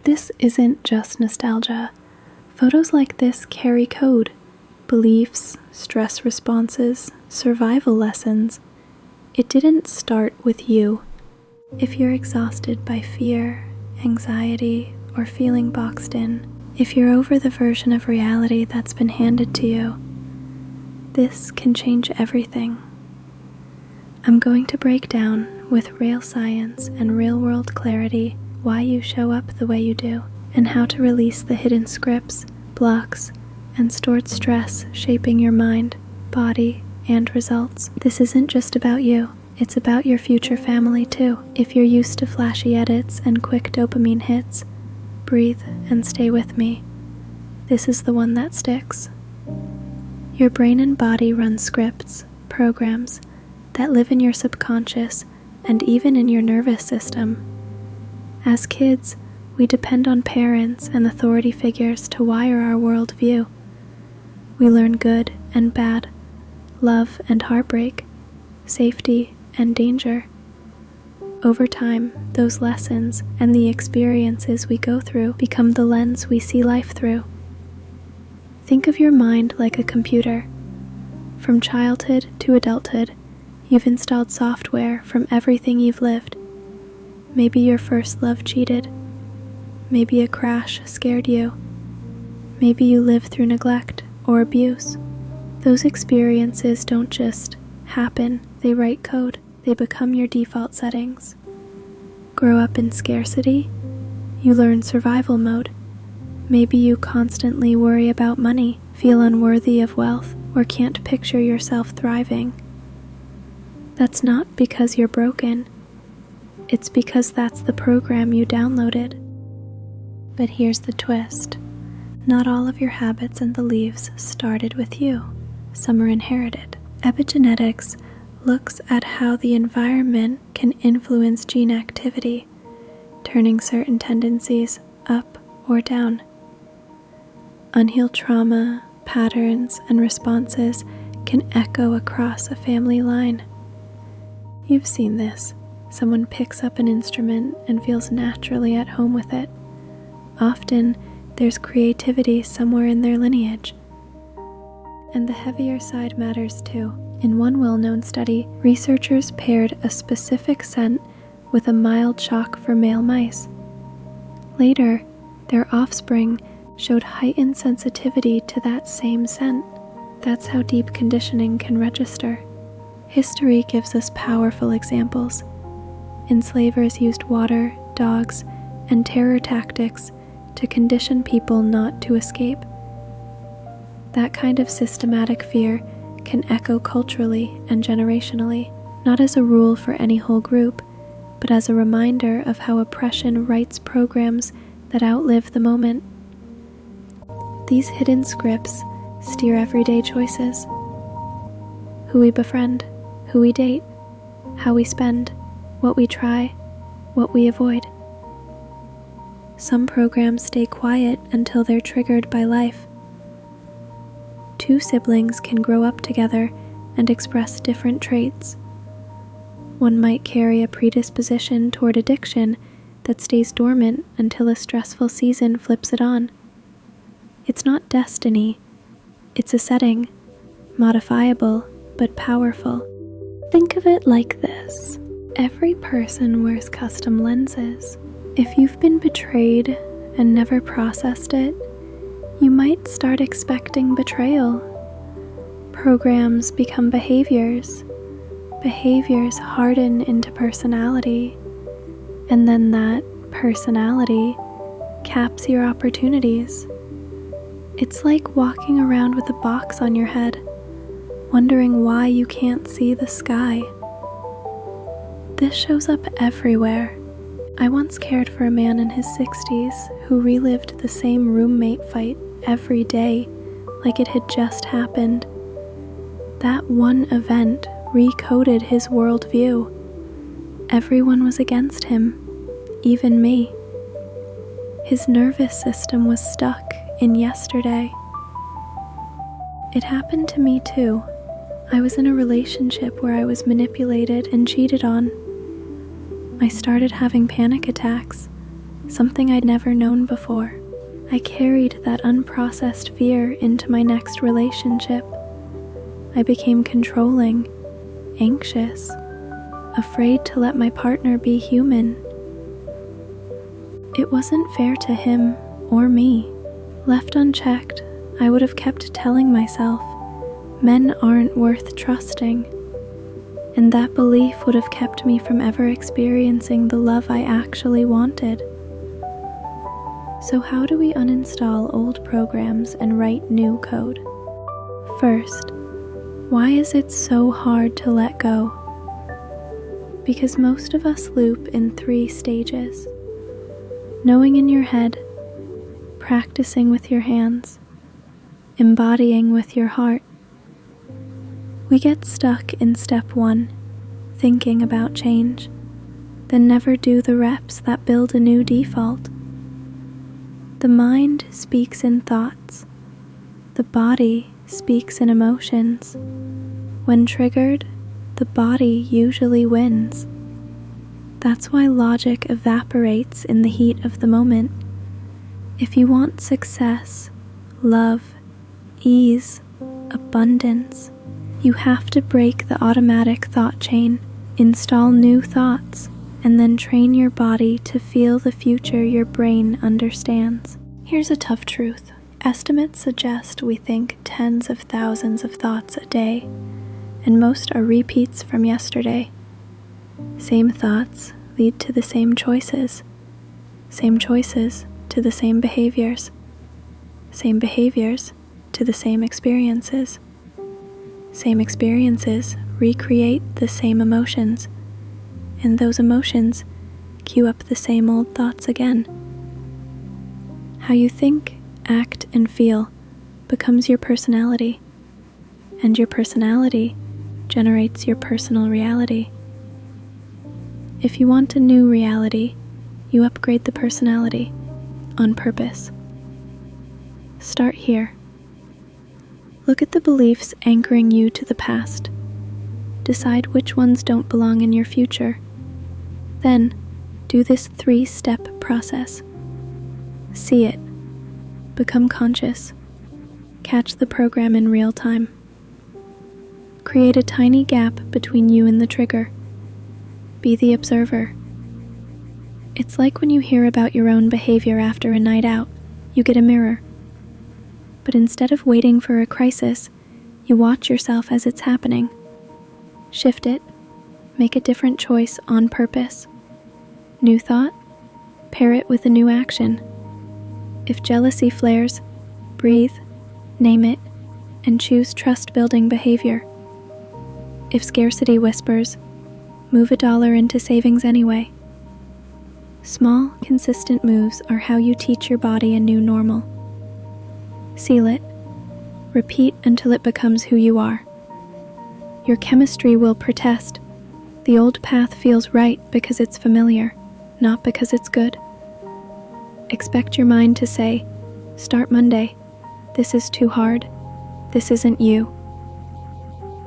This isn't just nostalgia. Photos like this carry code, beliefs, stress responses, survival lessons. It didn't start with you. If you're exhausted by fear, anxiety, or feeling boxed in, if you're over the version of reality that's been handed to you, this can change everything. I'm going to break down, with real science and real-world clarity, why you show up the way you do, and how to release the hidden scripts, blocks, and stored stress shaping your mind, body, and results. This isn't just about you. It's about your future family too. If you're used to flashy edits and quick dopamine hits, breathe and stay with me. This is the one that sticks. Your brain and body run scripts, programs, that live in your subconscious and even in your nervous system. As kids, we depend on parents and authority figures to wire our worldview. We learn good and bad, love and heartbreak, safety and danger. Over time, those lessons and the experiences we go through become the lens we see life through. Think of your mind like a computer. From childhood to adulthood, you've installed software from everything you've lived. Maybe your first love cheated. Maybe a crash scared you. Maybe you lived through neglect or abuse. Those experiences don't just happen, they write code. They become your default settings. Grow up in scarcity, you learn survival mode. Maybe you constantly worry about money, feel unworthy of wealth, or can't picture yourself thriving. That's not because you're broken. It's because that's the program you downloaded. But here's the twist. Not all of your habits and beliefs started with you. Some are inherited. Epigenetics looks at how the environment can influence gene activity, turning certain tendencies up or down. Unhealed trauma, patterns, and responses can echo across a family line. You've seen this. Someone picks up an instrument and feels naturally at home with it. Often, there's creativity somewhere in their lineage. And the heavier side matters too. In one well-known study, researchers paired a specific scent with a mild shock for male mice. Later, their offspring showed heightened sensitivity to that same scent. That's how deep conditioning can register. History gives us powerful examples. Enslavers used water, dogs, and terror tactics to condition people not to escape. That kind of systematic fear can echo culturally and generationally, not as a rule for any whole group, but as a reminder of how oppression writes programs that outlive the moment. These hidden scripts steer everyday choices. Who we befriend, who we date, how we spend, what we try, what we avoid. Some programs stay quiet until they're triggered by life. Two siblings can grow up together and express different traits. One might carry a predisposition toward addiction that stays dormant until a stressful season flips it on. It's not destiny, it's a setting, modifiable but powerful. Think of it like this. Every person wears custom lenses. If you've been betrayed and never processed it, you might start expecting betrayal. Programs become behaviors. Behaviors harden into personality. And then that personality caps your opportunities. It's like walking around with a box on your head, wondering why you can't see the sky. This shows up everywhere. I once cared for a man in his 60s who relived the same roommate fight every day like it had just happened. That one event recoded his worldview. Everyone was against him, even me. His nervous system was stuck in yesterday. It happened to me too. I was in a relationship where I was manipulated and cheated on. I started having panic attacks, something I'd never known before. I carried that unprocessed fear into my next relationship. I became controlling, anxious, afraid to let my partner be human. It wasn't fair to him or me. Left unchecked, I would have kept telling myself, men aren't worth trusting, and that belief would have kept me from ever experiencing the love I actually wanted. So how do we uninstall old programs and write new code? First, why is it so hard to let go? Because most of us loop in 3 stages. Knowing in your head, practicing with your hands, embodying with your heart. We get stuck in step 1, thinking about change, then never do the reps that build a new default. The mind speaks in thoughts. The body speaks in emotions. When triggered, the body usually wins. That's why logic evaporates in the heat of the moment. If you want success, love, ease, abundance, you have to break the automatic thought chain, install new thoughts, and then train your body to feel the future your brain understands. Here's a tough truth. Estimates suggest we think tens of thousands of thoughts a day, and most are repeats from yesterday. Same thoughts lead to the same choices to the same behaviors to the same experiences recreate the same emotions, and those emotions cue up the same old thoughts again. How you think, act, and feel becomes your personality, and your personality generates your personal reality. If you want a new reality, you upgrade the personality on purpose. Start here. Look at the beliefs anchoring you to the past. Decide which ones don't belong in your future. Then, do this 3-step process. See it. Become conscious. Catch the program in real time. Create a tiny gap between you and the trigger. Be the observer. It's like when you hear about your own behavior after a night out, you get a mirror. But instead of waiting for a crisis, you watch yourself as it's happening. Shift it. Make a different choice on purpose. New thought, pair it with a new action. If jealousy flares, breathe, name it, and choose trust-building behavior. If scarcity whispers, move $1 into savings anyway. Small, consistent moves are how you teach your body a new normal. Seal it. Repeat until it becomes who you are. Your chemistry will protest. The old path feels right because it's familiar, not because it's good. Expect your mind to say, "Start Monday. This is too hard. This isn't you."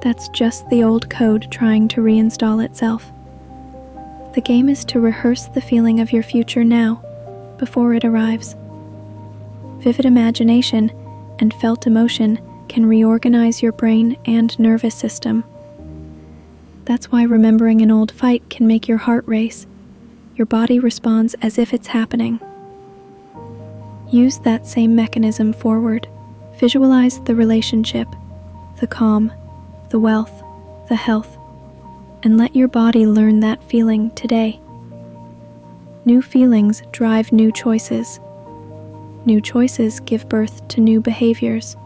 That's just the old code trying to reinstall itself. The game is to rehearse the feeling of your future now, before it arrives. Vivid imagination and felt emotion can reorganize your brain and nervous system. That's why remembering an old fight can make your heart race. Your body responds as if it's happening. Use that same mechanism forward. Visualize the relationship, the calm, the wealth, the health, and let your body learn that feeling today. New feelings drive new choices. New choices give birth to new behaviors.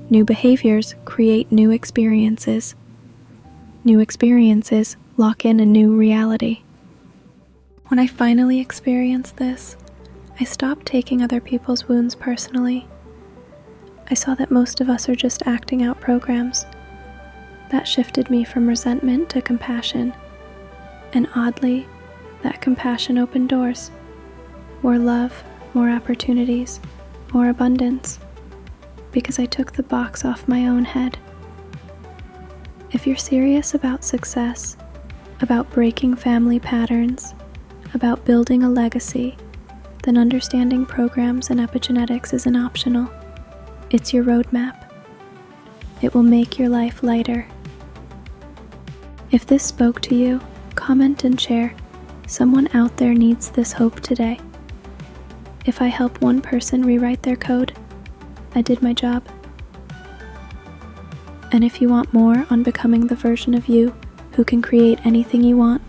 New behaviors create new experiences. New experiences lock in a new reality. When I finally experienced this, I stopped taking other people's wounds personally. I saw that most of us are just acting out programs. That shifted me from resentment to compassion. And oddly, that compassion opened doors. More love, more opportunities, more abundance. Because I took the box off my own head. If you're serious about success, about breaking family patterns, about building a legacy, then understanding programs and epigenetics isn't optional. It's your roadmap. It will make your life lighter. If this spoke to you, comment and share. Someone out there needs this hope today. If I help one person rewrite their code, I did my job. And if you want more on becoming the version of you who can create anything you want,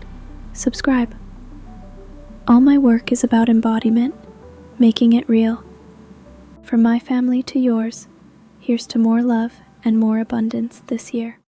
subscribe. All my work is about embodiment, making it real. From my family to yours, here's to more love and more abundance this year.